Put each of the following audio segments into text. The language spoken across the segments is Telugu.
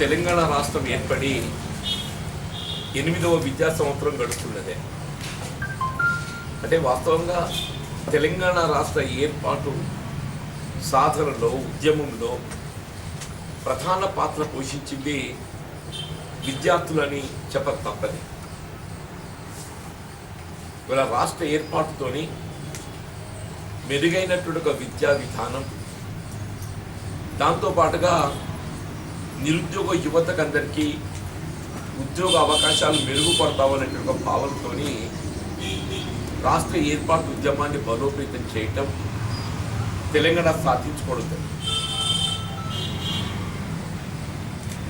తెలంగాణ రాష్ట్రం ఏర్పడి 8వ విద్యా సంవత్సరం గడుస్తున్నదే. అంటే వాస్తవంగా తెలంగాణ రాష్ట్ర ఏర్పాటు సాధనలో ఉద్యమంలో ప్రధాన పాత్ర పోషించింది విద్యార్థులని చెప్పక తప్పది. ఇవాళ రాష్ట్ర ఏర్పాటుతోని మెరుగైనటువంటి ఒక విద్యా విధానం, దాంతోపాటుగా నిరుద్యోగ యువతకందరికీ ఉద్యోగ అవకాశాలు మెరుగుపడతామనేటువంటి ఒక భావనతో రాష్ట్ర ఏర్పాటు ఉద్యమాన్ని బలోపేతం చేయటం, తెలంగాణ సాధించుకోవడం.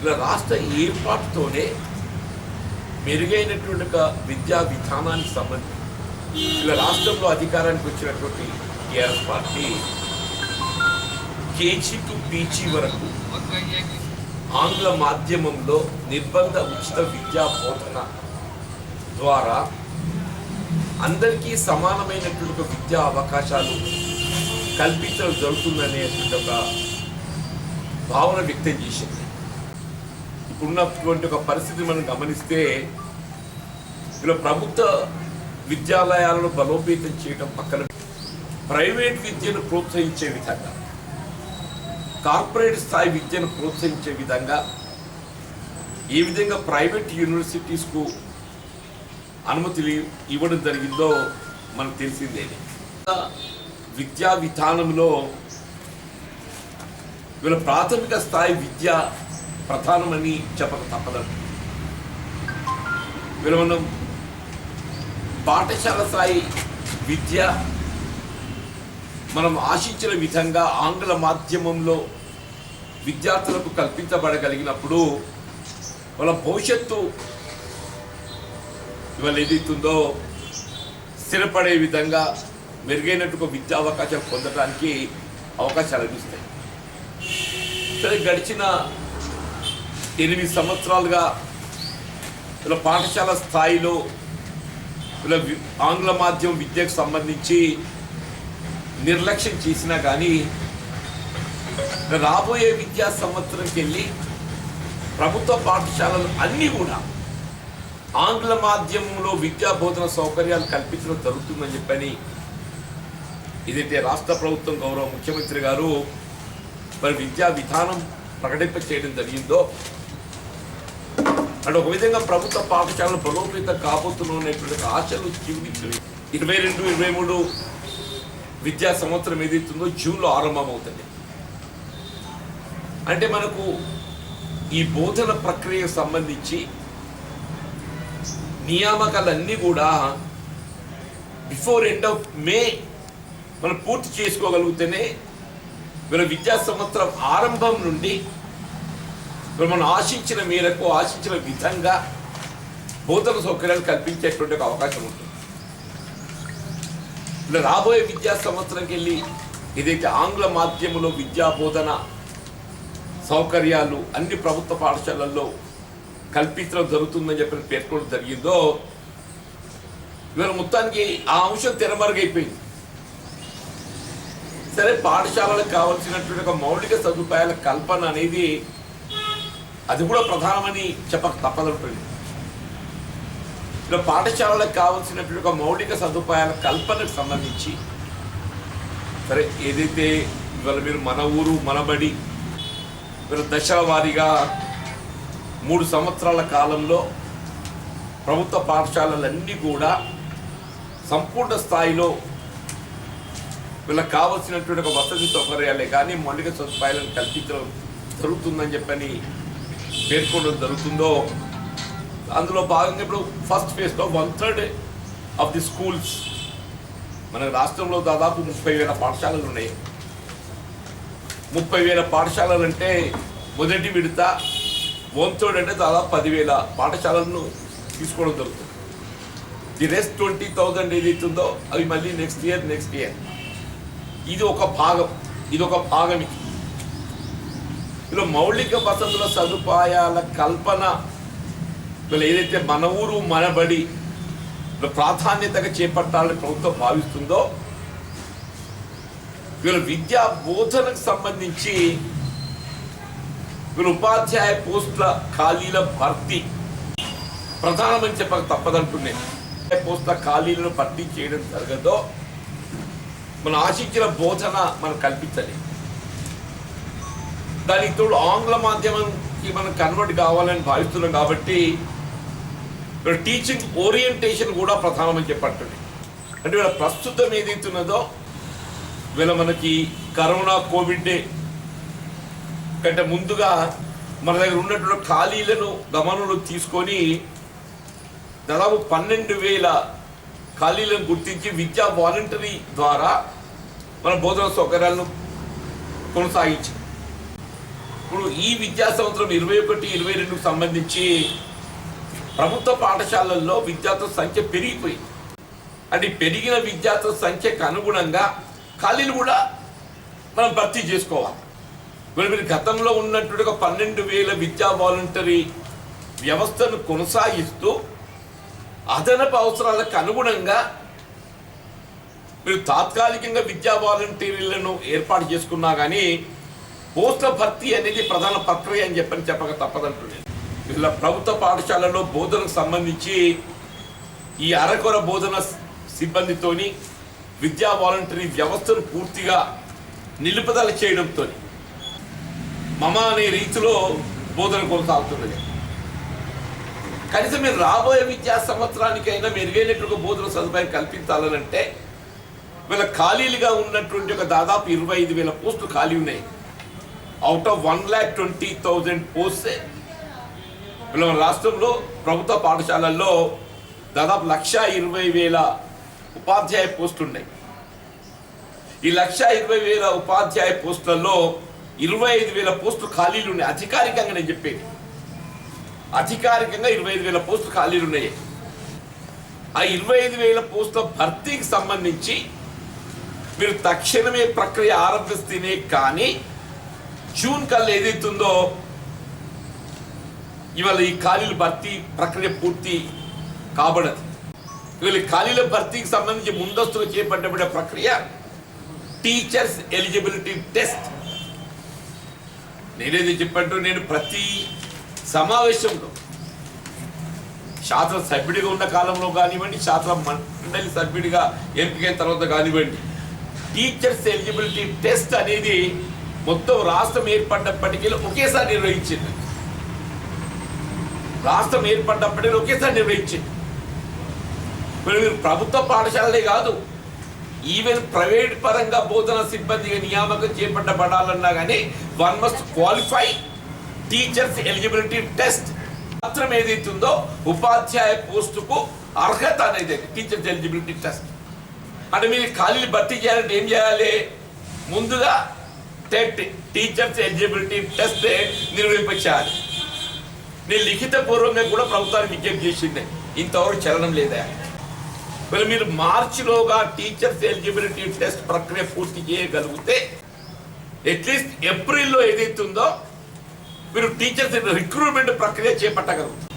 ఇలా రాష్ట్ర ఏర్పాటుతోనే మెరుగైనటువంటి ఒక విద్యా విధానానికి సంబంధించి ఇలా రాష్ట్రంలో అధికారానికి వచ్చినటువంటి TRS party KG to PG వరకు ఆంగ్ల మాధ్యమంలో నిర్బంధ ఉచిత విద్యా బోధన ద్వారా అందరికీ సమానమైనటువంటి విద్యా అవకాశాలు కల్పించడం జరుగుతుందనేటువంటి ఒక భావన వ్యక్తం చేసింది. ఇప్పుడున్నటువంటి ఒక పరిస్థితి మనం గమనిస్తే ఇలా ప్రభుత్వ విద్యాలయాలను బలోపేతం చేయడం పక్కన ప్రైవేట్ విద్యను ప్రోత్సహించే విధంగా, కార్పొరేట్ స్థాయి విద్యను ప్రోత్సహించే విధంగా ఏ విధంగా ప్రైవేట్ యూనివర్సిటీస్కు అనుమతులు ఇవ్వడం జరిగిందో మనకు తెలిసిందే. విద్యా విధానంలో వీళ్ళ ప్రాథమిక స్థాయి విద్య ప్రధానమని చెప్పక తప్పదు. వీళ్ళు మనం పాఠశాల స్థాయి విద్య మనం ఆశించిన విధంగా ఆంగ్ల మాధ్యమంలో విద్యార్థులకు కల్పించబడగలిగినప్పుడు వాళ్ళ భవిష్యత్తు ఇవాళ ఏదైతుందో స్థిరపడే విధంగా మెరుగైనటువంటి విద్యా అవకాశాలు పొందడానికి అవకాశాలు లభిస్తాయి. సరే, గడిచిన 8 సంవత్సరాలుగా ఇలా పాఠశాల స్థాయిలో ఇలా ఆంగ్ల మాధ్యమ విద్యకు సంబంధించి నిర్లక్ష్యం చేసినా కానీ రాబోయే విద్యా సంవత్సరంకి వెళ్ళి ప్రభుత్వ పాఠశాలలు అన్నీ కూడా ఆంగ్ల మాధ్యమంలో విద్యా బోధన సౌకర్యాలు కల్పించడం జరుగుతుందని చెప్పని ఇదైతే రాష్ట్ర ప్రభుత్వం గౌరవ ముఖ్యమంత్రి గారు మరి విద్యా విధానం ప్రకటింప చేయడం జరిగిందో, అంటే ఒక విధంగా ప్రభుత్వ పాఠశాలలు బలోపేతం కాబోతున్నటువంటి ఆశలు జీవించలేదు. 22-23 విద్యా సంవత్సరం ఏదైతుందో జూన్లో ఆరంభమవుతుంది. అంటే మనకు ఈ బోధన ప్రక్రియకు సంబంధించి నియామకాలన్నీ కూడా బిఫోర్ ఎండ్ ఆఫ్ మే మనం పూర్తి చేసుకోగలిగితేనే వీళ్ళ విద్యా సంవత్సరం ఆరంభం నుండి మనం ఆశించిన మేరకు ఆశించిన విధంగా బోధన సౌకర్యాలు కల్పించేటువంటి ఒక అవకాశం ఉంటుంది. ఇలా రాబోయే విద్యా సంవత్సరంకి వెళ్ళి ఏదైతే ఆంగ్ల మాధ్యమంలో విద్యా బోధన సౌకర్యాలు అన్ని ప్రభుత్వ పాఠశాలల్లో కల్పించడం జరుగుతుందని చెప్పి పేర్కొనడం జరిగిందో, ఇవాళ మొత్తానికి ఆ అంశం తెరమరుగైపోయింది. సరే, పాఠశాలకు కావాల్సినటువంటి ఒక మౌలిక సదుపాయాల కల్పన అనేది అది కూడా ప్రధానమని చెప్పక తప్పదంటుంది. ఇలా పాఠశాలలకు కావాల్సినటువంటి ఒక మౌలిక సదుపాయాల కల్పనకు సంబంధించి సరే ఏదైతే ఇవాళ మీరు మన ఊరు మనబడి వీళ్ళ దశల వారీగా 3 సంవత్సరాల కాలంలో ప్రభుత్వ పాఠశాలలన్నీ కూడా సంపూర్ణ స్థాయిలో వీళ్ళకి కావాల్సినటువంటి ఒక వసతి సౌకర్యాలే కానీ మౌలిక సదుపాయాలను కల్పించడం జరుగుతుందని చెప్పని పేర్కొనడం జరుగుతుందో, అందులో భాగంగా ఇప్పుడు ఫస్ట్ ఫేజ్లో 1/3 ఆఫ్ ది స్కూల్స్ మన రాష్ట్రంలో దాదాపు 30,000 పాఠశాలలు ఉన్నాయి. 30,000 పాఠశాలలు అంటే మొదటి విడత 1/3 అంటే దాదాపు 10,000 పాఠశాలలను తీసుకోవడం జరుగుతుంది. ది రెస్ట్ 20,000 ఏదైతుందో అవి మళ్ళీ నెక్స్ట్ ఇయర్ ఇది ఒక భాగం. ఇలా మౌలిక వసతుల సదుపాయాల కల్పన ఇలా ఏదైతే మన ఊరు మనబడి ప్రాధాన్యతగా చేపట్టాలని ప్రభుత్వం భావిస్తుందో, వీళ్ళ విద్యా బోధనకు సంబంధించి వీళ్ళు ఉపాధ్యాయ పోస్టుల ఖాళీల భర్తీ ప్రధానమని చెప్పక తప్పదంటున్నాను. పోస్టుల ఖాళీలను భర్తీ చేయడం జరగదో మనం ఆశించిన బోధన మనం కల్పించాలి. దానికి తోడు ఆంగ్ల మాధ్యమంకి మనం కన్వర్ట్ కావాలని భావిస్తున్నాం కాబట్టి టీచింగ్ ఓరియంటేషన్ కూడా ప్రధానమని చెప్పండి. అంటే వీళ్ళ ప్రస్తుతం ఏదైతున్నదో వీళ్ళ మనకి కరోనా కోవిడ్ కంటే ముందుగా మన దగ్గర ఉన్నటువంటి ఖాళీలను గమనంలో తీసుకొని దాదాపు 12,000 ఖాళీలను గుర్తించి విద్యా వాలంటరీ ద్వారా మన బోధన సౌకర్యాలను కొనసాగించాం. ఇప్పుడు ఈ విద్యా సంవత్సరం 21-22కు సంబంధించి ప్రభుత్వ పాఠశాలల్లో విద్యార్థుల సంఖ్య పెరిగిపోయింది. అంటే పెరిగిన విద్యార్థుల సంఖ్యకు అనుగుణంగా ఖాళీలు కూడా మనం భర్తీ చేసుకోవాలి. మీరు గతంలో ఉన్నటువంటి ఒక 12,000 విద్యా వాలంటరీ వ్యవస్థను కొనసాగిస్తూ అదనపు అవసరాలకు అనుగుణంగా మీరు తాత్కాలికంగా విద్యా వాలంటీర్లను ఏర్పాటు చేసుకున్నా కానీ పోస్టుల భర్తీ అనేది ప్రధాన ప్రక్రియ అని చెప్పక తప్పదంటున్నాను. ఇలా ప్రభుత్వ పాఠశాలలో బోధనకు సంబంధించి ఈ అరకొర బోధన సిబ్బందితోని విద్యా వాలంటరీ వ్యవస్థను పూర్తిగా నిలుపుదల చేయడంతో మమ అనే రీతిలో బోధన కొనసాగుతున్నది. కనీసం మీరు రాబోయే విద్యా సంవత్సరానికైనా మెరుగైనటువంటి బోధన సదుపాయం కల్పించాలనంటే వీళ్ళ ఖాళీలుగా ఉన్నటువంటి ఒక దాదాపు 25,000 పోస్టులు ఖాళీ ఉన్నాయి. అవుట్ ఆఫ్ 1,20,000 పోస్ట్స్ వీళ్ళ రాష్ట్రంలో ప్రభుత్వ పాఠశాలల్లో దాదాపు 1,20,000 ఉపాధ్యాయ పోస్టులు ఉన్నాయి. ఈ 1,20,000 ఉపాధ్యాయ పోస్టులలో 25,000 పోస్టులు ఖాళీలు ఉన్నాయి. అధికారికంగా నేను చెప్పేది అధికారికంగా 25,000 పోస్టులు ఖాళీలు ఉన్నాయి. ఆ 25,000 పోస్టుల భర్తీకి సంబంధించి మీరు తక్షణమే ప్రక్రియ ఆరంభిస్తేనే కానీ జూన్ కల్లా ఏదైతుందో ఇవాళ ఈ ఖాళీల భర్తీ ప్రక్రియ పూర్తి కాబడదు. ఇవాళ ఖాళీల భర్తీకి సంబంధించి ముందస్తుగా చేపట్టబడే ప్రక్రియ టీచర్స్ ఎలిజిబిలిటీ టెస్ట్. నేనేది చెప్పంటూ నేను ప్రతి సమావేశంలో శాస్త్ర సభ్యుడిగా ఉన్న కాలంలో కానివ్వండి, శాస్త్ర మండలి సభ్యుడిగా ఎంపికైన తర్వాత కానివ్వండి, టీచర్స్ ఎలిజిబిలిటీ టెస్ట్ అనేది మొత్తం రాష్ట్రం ఏర్పడ్డప్పటికీ ఒకేసారి నిర్వహించింది. రాష్ట్రం ఏర్పడ్డప్పటికీ ఒకేసారి నిర్వహించింది. మీరు ప్రభుత్వ పాఠశాలలే కాదు, ఈవెన్ ప్రైవేట్ పరంగా బోధన సిబ్బందిగా నియామకం చేపట్టబడాలన్నా కానీ one must qualify teachers eligibility test. మాత్రం ఏదైతుందో ఉపాధ్యాయ పోస్టుకు అర్హత అనేది టీచర్స్ ఎలిజిబిలిటీ టెస్ట్. అంటే మీరు ఖాళీలు భర్తీ చేయాలంటే ఏం చేయాలి? ముందుగా టెట్ టీచర్స్ ఎలిజిబిలిటీ టెస్ట్ నిర్వహించాలి. నేను లిఖితపూర్వకంగా కూడా ప్రభుత్వానికి విజ్ఞప్తి చేసింది, ఇంతవరకు చలనం లేదా. మరి మీరు మార్చిలోగా టీచర్స్ ఎలిజిబిలిటీ టెస్ట్ ప్రక్రియ పూర్తి చేయగలిగితే అట్లీస్ట్ ఏప్రిల్లో ఏదైతుందో మీరు టీచర్స్ రిక్రూట్మెంట్ ప్రక్రియ చేపట్టగలుగుతారు.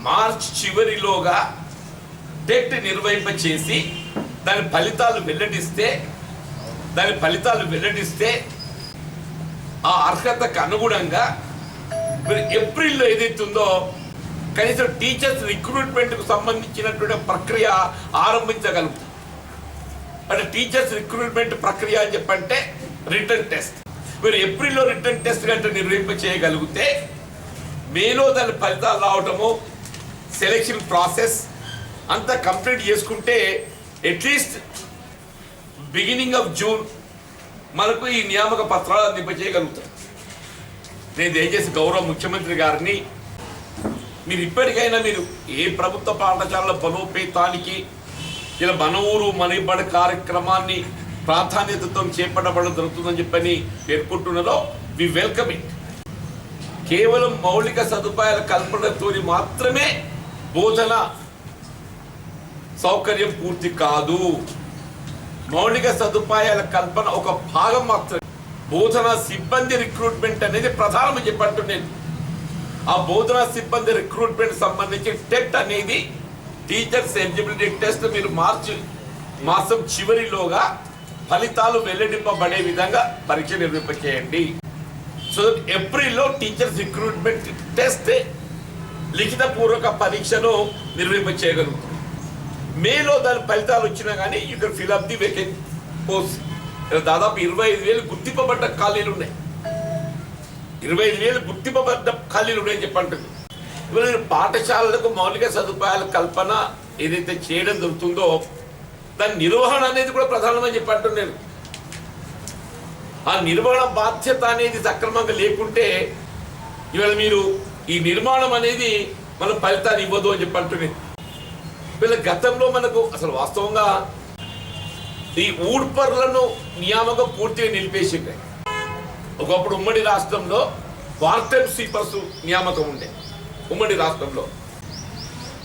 మార్చ్ చివరిలోగా టెట్ నిర్వహింపచేసి దాని ఫలితాలు వెల్లడిస్తే ఆ అర్హతకు అనుగుణంగా మీరు ఏప్రిల్లో ఏదైతుందో కనీసం టీచర్స్ రిక్రూట్మెంట్కు సంబంధించినటువంటి ప్రక్రియ ఆరంభించగలుగుతారు. అంటే టీచర్స్ రిక్రూట్మెంట్ ప్రక్రియ అని చెప్పంటే రిటర్న్ టెస్ట్. మీరు ఏప్రిల్లో రిటర్న్ టెస్ట్ గంట నిర్వహింప చేయగలిగితే మేలో దాని ఫలితాలు రావటము, సెలెక్షన్ ప్రాసెస్ అంతా కంప్లీట్ చేసుకుంటే అట్లీస్ట్ బిగినింగ్ ఆఫ్ జూన్ మనకు ఈ నియామక పత్రాలు అందింపచేయగలుగుతారు. నేను దయచేసి గౌరవ ముఖ్యమంత్రి గారిని మీరు ఇప్పటికైనా మీరు ఏ ప్రభుత్వ పాఠశాలల బలోపేతానికి ఇలా మన ఊరు మనబడి కార్యక్రమాన్ని ప్రాధాన్యతతో చేపట్టబడడం జరుగుతుందని చెప్పని పేర్కొంటున్నదో వి వెల్కమ్ ఇట్. కేవలం మౌలిక సదుపాయాల కల్పనతో మాత్రమే బోధన సౌకర్యం పూర్తి కాదు. మౌలిక సదుపాయాల కల్పన ఒక భాగం మాత్రమే. బోధనా సిబ్బంది రిక్రూట్మెంట్ అనేది ప్రధానమని చెప్పంటున్నాను. ఆ బోధనా సిబ్బంది రిక్రూట్మెంట్ సంబంధించి టెట్ అనేది టీచర్స్ ఎలిజిబిలిటీ టెస్ట్ మీరు మార్చి మాసం చివరిలోగా ఫలితాలు వెల్లడింపబడే విధంగా పరీక్ష నిర్వహింపచేయండి. సో ఏప్రిల్లో టీచర్స్ రిక్రూట్మెంట్ టెస్ట్ లిఖితపూర్వక పరీక్షను నిర్వహింపచేయగలుగుతుంది. మేలో దాని ఫలితాలు వచ్చినా కానీ you can fill up the vacant post. దాదాపు 25,000 గుర్తింపబడ్డ ఖాళీలు ఉన్నాయి. 25,000 గుర్తింపబడ్డ ఖాళీలు ఉన్నాయని చెప్పంటుంది. ఇప్పుడు నేను పాఠశాలలకు మౌలిక సదుపాయాల కల్పన ఏదైతే చేయడం జరుగుతుందో దాని నిర్వహణ అనేది కూడా ప్రధానమని చెప్పంటున్నాను. ఆ నిర్వహణ బాధ్యత అనేది సక్రమంగా లేకుంటే ఇవాళ మీరు ఈ నిర్మాణం అనేది మనం ఫలితాన్ని ఇవ్వదు అని చెప్పంటున్నాను. వీళ్ళ గతంలో మనకు అసలు వాస్తవంగా ఈ ఊడ్పర్లను నియామకం పూర్తిగా నిలిపేసింది. ఒకప్పుడు ఉమ్మడి రాష్ట్రంలో పార్ట్ టైం స్వీపర్స్ నియామకం ఉండే ఉమ్మడి రాష్ట్రంలో.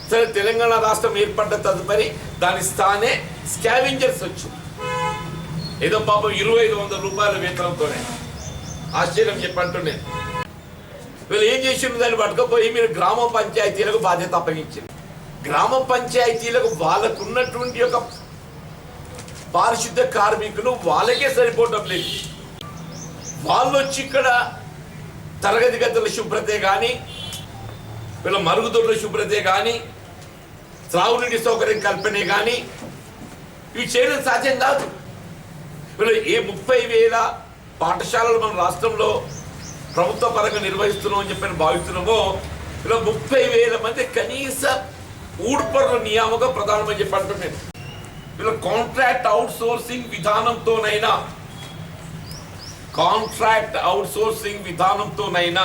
సరే తెలంగాణ రాష్ట్రం ఏర్పడ్డ తదుపరి దాని స్థానే స్కావెంజర్స్ వచ్చింది. ఏదో పాపం 2,500 రూపాయల వేతనంతోనే ఆశ్చర్యం చెప్పంటున్నాను. వీళ్ళు ఏం చేసిండ్రు, దాన్ని పట్టుకపోయి మీరు గ్రామ పంచాయతీలకు బాధ్యత అప్పగించింది. గ్రామ పంచాయతీలకు వాళ్ళకున్నటువంటి ఒక పారిశుద్ధ్య కార్మికులు వాళ్ళకే సరిపోవటం లేదు. వాళ్ళు వచ్చి ఇక్కడ తరగతి గదుల శుభ్రతే కానీ వీళ్ళ మరుగుదొడ్ల శుభ్రతే కానీ త్రాగునీటి సౌకర్యం కల్పనే కానీ ఇవి చేయడం సాధ్యం కాదు. వీళ్ళు ఏ 30,000 పాఠశాలలు మన రాష్ట్రంలో ప్రభుత్వ పరంగా నిర్వహిస్తున్నాం అని చెప్పి భావిస్తున్నామో ఇలా 30,000 మంది కనీస ఊడ్పర్ల నియామకం ప్రధానమని చెప్పి అంటున్నాను. వీళ్ళ కాంట్రాక్ట్ అవుట్సోర్సింగ్ విధానంతోనైనా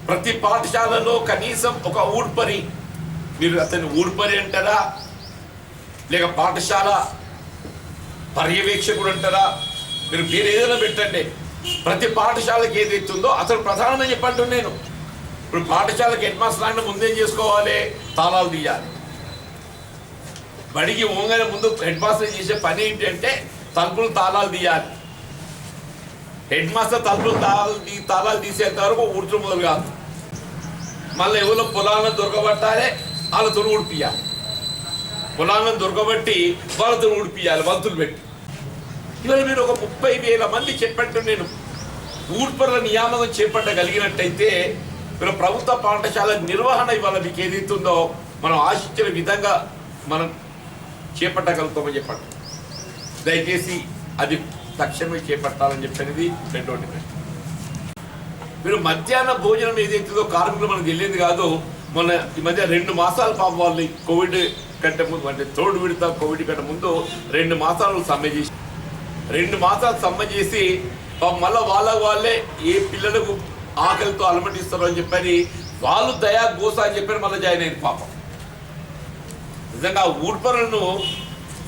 ప్రతి పాఠశాలలో కనీసం ఒక ఊడ్పరి, మీరు అతని ఊడ్పరి అంటారా లేక పాఠశాల పర్యవేక్షకుడు అంటారా, మీరు పేరు ఏదైనా పెట్టండి, ప్రతి పాఠశాలకి ఏదైతుందో అతను ప్రధానమని చెప్పంటున్నాను నేను. ఇప్పుడు పాఠశాలకి హెడ్ మాస్టర్ అంటే ముందేం చేసుకోవాలి, తాళాలు తీయాలి. బడికి ఓంగానే ముందు హెడ్ మాస్టర్ చేసే పని ఏంటంటే తలుపులు తాళాలు తీయాలి. హెడ్ మాస్టర్ తలుపులు తాళాలు తీసేంత వరకు ఊడ్చడం మొదలు కాదు. మళ్ళీ ఎవరో పొలాలను దొరకబట్టాలి, వాళ్ళతో ఊడిపియాలి. పొలాలను దొరకబట్టి వాళ్ళతో ఊడిపియాలి వంతులు పెట్టి. ఇవాళ మీరు ఒక 30,000 మంది చెప్పట్టు నేను ఊడ్పర్ల నియామకం చేపట్టగలిగినట్టయితే మీరు ప్రభుత్వ పాఠశాల నిర్వహణ ఇవాళ మీకు ఏదైతుందో మనం ఆశించిన విధంగా మనం చేపట్టగలుగుతామని చెప్పండి. దయచేసి అది తక్షణమే చేపట్టాలని చెప్పినది రెండోటి. మీరు మధ్యాహ్న భోజనం ఏదైతుందో కార్మికులు మనకు తెలియదు కాదు. మొన్న ఈ మధ్య 2 మాసాల పాపం వాళ్ళు కోవిడ్ కంటే ముందు అంటే 3rd విడత కోవిడ్ కంటే ముందు 2 మాసాలు సమ్మె చేసి 2 మాసాలు సమ్మె చేసి మళ్ళీ వాళ్ళే ఏ పిల్లలకు ఆకలితో అలమటిస్తారు అని చెప్పని వాళ్ళు దయా గోస అని చెప్పని మళ్ళీ జాయిన్ అయింది పాపం. నిజంగా ఊడ్పరులను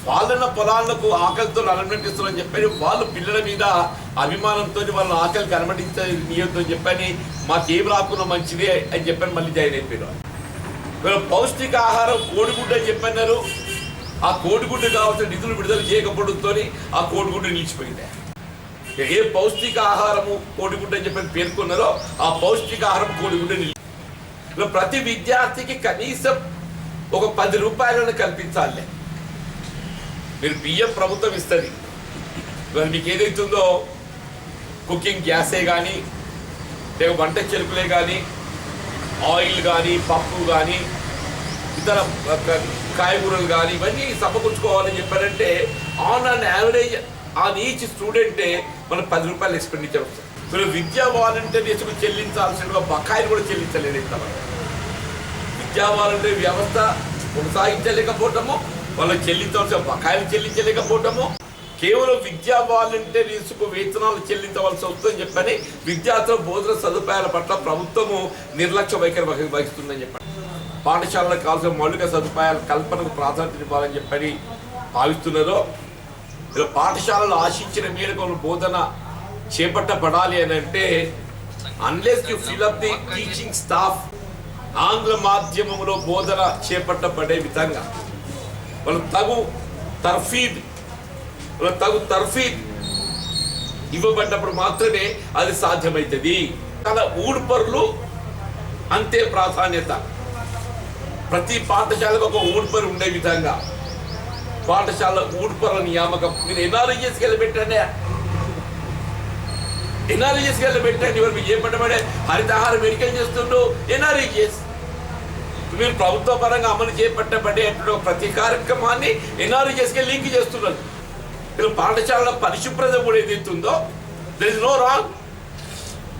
వాళ్ళన్న పొలాలకు ఆకలితో అలమటిస్తారు అని చెప్పని వాళ్ళు పిల్లల మీద అభిమానంతో వాళ్ళ ఆకలికి అలమటించనీయొద్దు అని చెప్పని మాకేం రాకుండా మంచిదే అని చెప్పని మళ్ళీ జాయిన్ అయిపోయారు. పౌష్టిక ఆహారం కోడిగుడ్డు అని చెప్పన్నారు. ఆ కోడిగుడ్డు కావాల్సిన నిధులు విడుదల చేయకపోవడంతో ఆ కోడిగుడ్డు నిలిచిపోయింది. ఏ పౌష్టిక ఆహారము కోడిగుడ్డు అని చెప్పని పేర్కొన్నారో ఆ పౌష్టిక ఆహారం కోడిగుడ్డు నిలిచి ప్రతి విద్యార్థికి కనీసం ఒక 10 రూపాయలను కల్పించాలి. మీరు బియ్యం ప్రభుత్వం ఇస్తుంది, మరి మీకు ఏదైతుందో కుకింగ్ గ్యాసే కానీ లేక వంట చెరుకులే కానీ ఆయిల్ కానీ పప్పు కానీ ఇతర కాయగూరలు కానీ ఇవన్నీ సమకూర్చుకోవాలని చెప్పారంటే ఆన్ యావరేజ్ ఆన్ ఈచ్ స్టూడెంటే మనం 10 రూపాయలు ఎక్స్పెండిచర్ వస్తుంది. మీరు విద్యా వాలంటీర్స్కు చెల్లించాల్సిన బకాయిలు కూడా చెల్లించలేదు. ఇంతవరకు విద్యా వాలంటీర్ వ్యవస్థ కొనసాగించలేకపోవటము, వాళ్ళకి చెల్లించవలసిన బకాయిలు చెల్లించలేకపోవటము, కేవలం విద్యా వాలంటీర్స్కు వేతనాలు చెల్లించవలసి వస్తుందని చెప్పని విద్యార్థుల బోధన సదుపాయాల పట్ల ప్రభుత్వము నిర్లక్ష్య వైఖరి వహిస్తుందని చెప్పండి. పాఠశాలకు కావాల్సిన మౌలిక సదుపాయాల కల్పనకు ప్రాధాన్యత ఇవ్వాలని చెప్పని భావిస్తున్నారో పాఠశాలలు ఆశించిన మేరకు బోధన చేపట్టబడాలి అని అంటే unless you fill up the teaching staff ఆంగ్ల మాధ్యమంలో బోధన చేపట్టబడే విధంగా వాళ్ళు తగు తర్ఫీద్ ఇవ్వబడ్డప్పుడు మాత్రమే అది సాధ్యమవుతుంది. అలా ఊడ్పరులు అంతే ప్రాధాన్యత. ప్రతి పాఠశాలకు ఒక ఊడ్పరు ఉండే విధంగా పాఠశాల ఊడ్పరుల నియామకం మీరు ఎన్ఆర్ఐఎస్కి వెళ్ళి పెట్టండి. ఎన్ఆర్ఈజీఎస్ కింద పెట్టండి. ఇవాళ మీరు చేపట్టబడే హరితహారం మెడికల్ చేస్తుండ్రు ఎన్ఆర్ఈజీఎస్. మీరు ప్రభుత్వ పరంగా అమలు చేపట్టబడేటువంటి ప్రతి కార్యక్రమాన్ని ఎన్ఆర్ఈజీఎస్కి లింక్ చేస్తున్నారు. మీరు పాఠశాలలో పరిశుభ్రత కూడా ఏదైతుందో దర్ ఇస్ నో రాంగ్.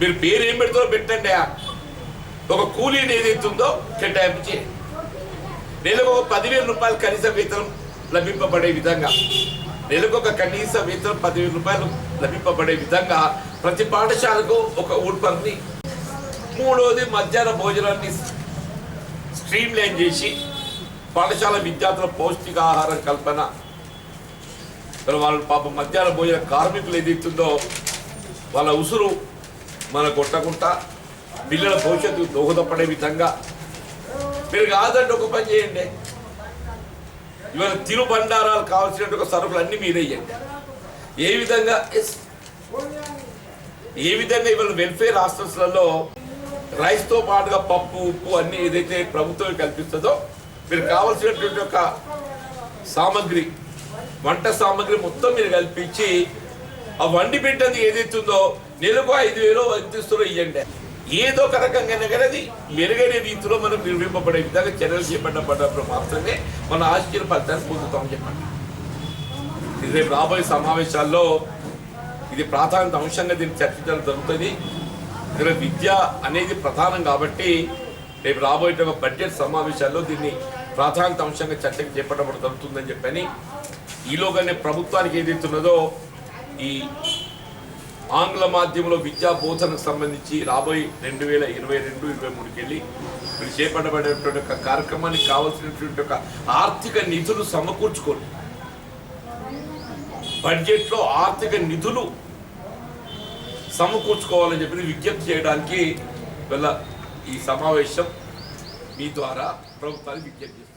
మీరు పేరు ఏం పెడతారో పెట్టండి. ఒక కూలీని ఏదైతుందో కేటాయింపు చేయండి. నెలకు ఒక 10,000 రూపాయలు కనీస వేతనం లభింపబడే విధంగా, నెలకు ఒక కనీస వేతనం 10,000 రూపాయలు లభింపబడే విధంగా ప్రతి పాఠశాలకు ఒక ఊడ్పర్ని. మూడవది మధ్యాహ్న భోజనాన్ని స్ట్రీమ్ లైన్ చేసి పాఠశాల విద్యార్థుల పౌష్టికాహారం కల్పన. వాళ్ళు పాపం మధ్యాహ్న భోజన కార్మికులు ఏదైతుందో వాళ్ళ ఉసురు మన కొట్టకుండా పిల్లల భవిష్యత్తు దోహదపడే విధంగా మీరు కాదంటే ఒక పని చేయండి. ఇవాళ తిరుబండారాలు కావాల్సినట్టు సరుకులు అన్నీ మీరే ఇవ్వండి. ఏ విధంగా ఇవాళ వెల్ఫేర్ హాస్టల్స్లలో రైస్తో పాటుగా పప్పు ఉప్పు అన్నీ ఏదైతే ప్రభుత్వం కల్పిస్తుందో మీరు కావాల్సినటువంటి ఒక సామాగ్రి, వంట సామాగ్రి మొత్తం మీరు కల్పించి ఆ వండి పెట్టేది ఏదైతుందో నెలకు 5,000 వంతిస్తులో ఇవ్వండి. ఏదో ఒక రకంగా కానీ అది మెరుగైన రీతిలో మనం నిర్మింపబడే విధంగా చర్యలు చేపట్టబడ్డప్పుడు మాత్రమే మన ఆశ్చర్య ఫలితాన్ని పొందుతామని చెప్పండి. ఇది రేపు రాబోయే సమావేశాల్లో ఇది ప్రాధాన్యత అంశంగా దీన్ని చర్చించడం జరుగుతుంది. ఇక్కడ విద్య అనేది ప్రధానం కాబట్టి రేపు రాబోయే ఒక బడ్జెట్ సమావేశాల్లో దీన్ని ప్రాధాన్యత అంశంగా చర్చకు చేపట్టబడి జరుగుతుందని చెప్పని ఈలోగానే ప్రభుత్వానికి ఏదైతున్నదో ఈ ఆంగ్ల మాధ్యమంలో విద్యా బోధనకు సంబంధించి రాబోయే 2022-23కి వెళ్ళి మీరు చేపట్టబడేటువంటి ఒక కార్యక్రమానికి కావాల్సినటువంటి ఒక ఆర్థిక నిధులు సమకూర్చుకోండి. బడ్జెట్లో ఆర్థిక నిధులు సమకూర్చుకోవాలని చెప్పి విజ్ఞప్తి చేయడానికి ఈ సమావేశం మీ ద్వారా ప్రభుత్వానికి విజ్ఞప్తి